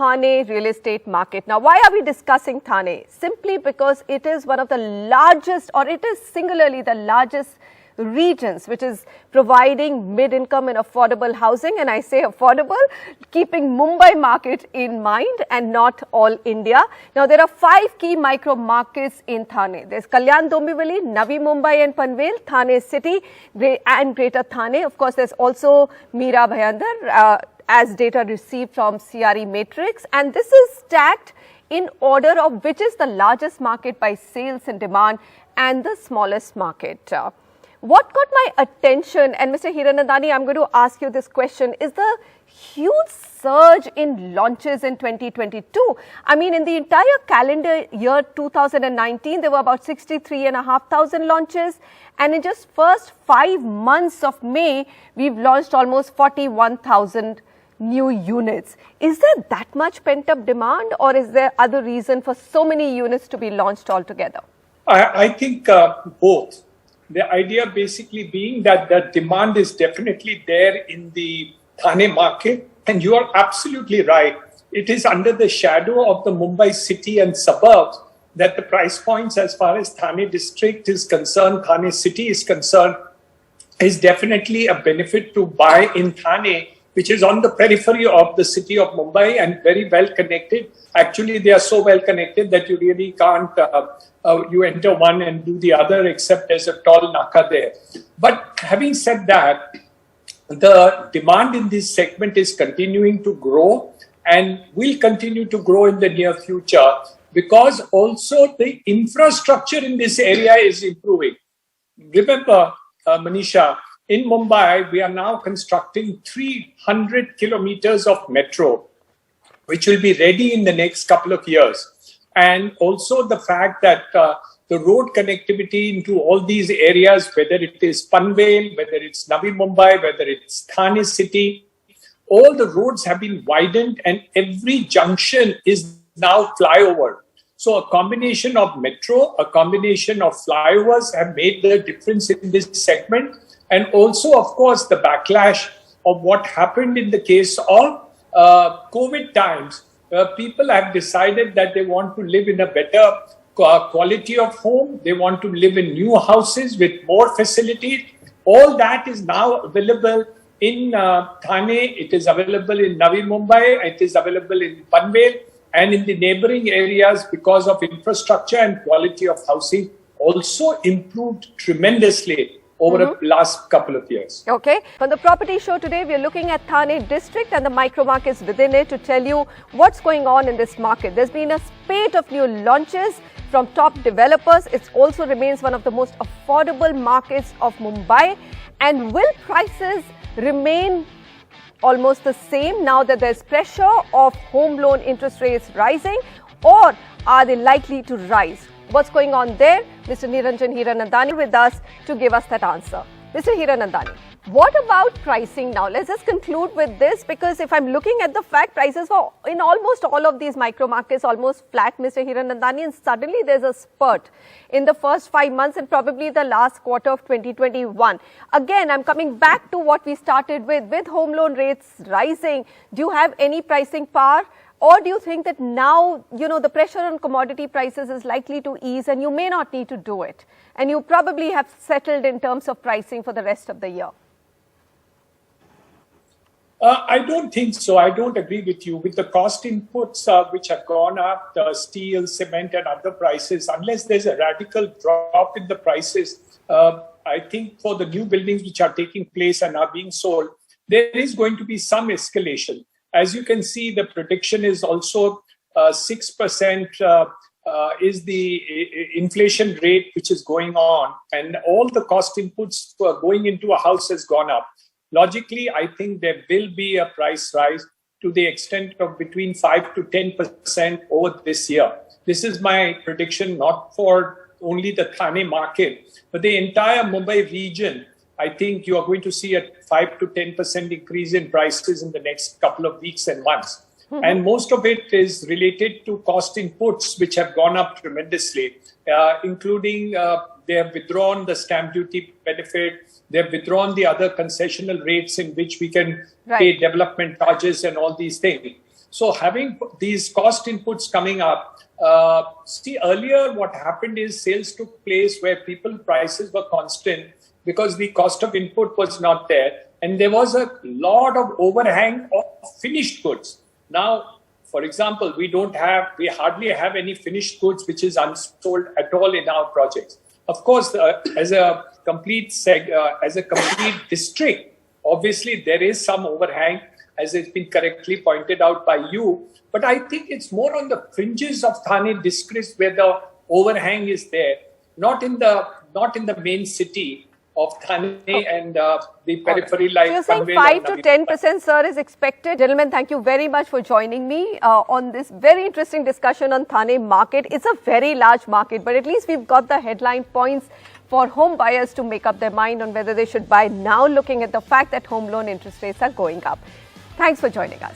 Thane real estate market. Now, why are we discussing Thane? Simply because it is one of the largest, or it is singularly the largest regions which is providing mid-income and affordable housing, and I say affordable, keeping Mumbai market in mind and not all India. Now, there are 5 key micro markets in Thane. There's Kalyan Dombivli, Navi Mumbai and Panvel, Thane City and Greater Thane. Of course, there's also Mira Bhayandar as data received from CRE Matrix, and this is stacked in order of which is the largest market by sales and demand and the smallest market. What got my attention, and Mr. Hiranandani, I'm going to ask you this question, is the huge surge in launches in 2022. I mean, in the entire calendar year 2019, there were about 63,500 launches. And in just first 5 months of May, we've launched almost 41,000 new units. Is there that much pent-up demand, or is there other reason for so many units to be launched altogether? I think both. The idea basically being that the demand is definitely there in the Thane market. And you are absolutely right. It is under the shadow of the Mumbai city and suburbs that the price points as far as Thane district is concerned, Thane city is concerned, is definitely a benefit to buy in Thane, which is on the periphery of the city of Mumbai and very well connected. Actually, they are so well connected that you really can't, you enter one and do the other, except there's a tall naka there. But having said that, the demand in this segment is continuing to grow and will continue to grow in the near future, because also the infrastructure in this area is improving. Remember, Manisha, in Mumbai, we are now constructing 300 kilometers of metro, which will be ready in the next couple of years. And also the fact that the road connectivity into all these areas, whether it is Panvel, whether it's Navi Mumbai, whether it's Thane city, all the roads have been widened and every junction is now flyover. So a combination of metro, a combination of flyovers have made the difference in this segment. And also, of course, the backlash of what happened in the case of COVID times. People have decided that they want to live in a better quality of home. They want to live in new houses with more facilities. All that is now available in Thane. It is available in Navi Mumbai. It is available in Panvel and in the neighboring areas, because of infrastructure and quality of housing also improved tremendously over the last couple of years. Okay. For the property show today, we are looking at Thane district and the micro markets within it to tell you what's going on in this market. There's been a spate of new launches from top developers. It also remains one of the most affordable markets of Mumbai. And will prices remain almost the same now that there's pressure of home loan interest rates rising, or are they likely to rise? What's going on there? Mr. Niranjan Hiranandani with us to give us that answer. Mr. Hiranandani, what about pricing now? Let's just conclude with this, because if I'm looking at the fact, prices for in almost all of these micro markets almost flat, Mr. Hiranandani, and suddenly there's a spurt in the first 5 months and probably the last quarter of 2021. Again, I'm coming back to what we started with home loan rates rising. Do you have any pricing power? Or do you think that now, the pressure on commodity prices is likely to ease and you may not need to do it? And you probably have settled in terms of pricing for the rest of the year. I don't think so. I don't agree with you. With the cost inputs which have gone up, the steel, cement and other prices, unless there's a radical drop in the prices, I think for the new buildings which are taking place and are being sold, there is going to be some escalation. As you can see, the prediction is also 6% is the inflation rate which is going on, and all the cost inputs for going into a house has gone up. Logically, I think there will be a price rise to the extent of between 5 to 10% over this year. This is my prediction, not for only the Thane market, but the entire Mumbai region. I think you are going to see a 5 to 10% increase in prices in the next couple of weeks and months. And most of it is related to cost inputs, which have gone up tremendously, including they have withdrawn the stamp duty benefit. They have withdrawn the other concessional rates in which we can pay development charges and all these things. So having these cost inputs coming up, see earlier what happened is sales took place where prices were constant because the cost of input was not there. And there was a lot of overhang of finished goods. Now, for example, we hardly have any finished goods which is unsold at all in our projects. Of course, as a complete district, obviously there is some overhang, as it's been correctly pointed out by you. But I think it's more on the fringes of Thane districts where the overhang is there, not in the main city of Thane and the periphery like. So you're saying 5 to 10%, sir, is expected. Gentlemen, thank you very much for joining me on this very interesting discussion on Thane market. It's a very large market, but at least we've got the headline points for home buyers to make up their mind on whether they should buy now, looking at the fact that home loan interest rates are going up. Thanks for joining us.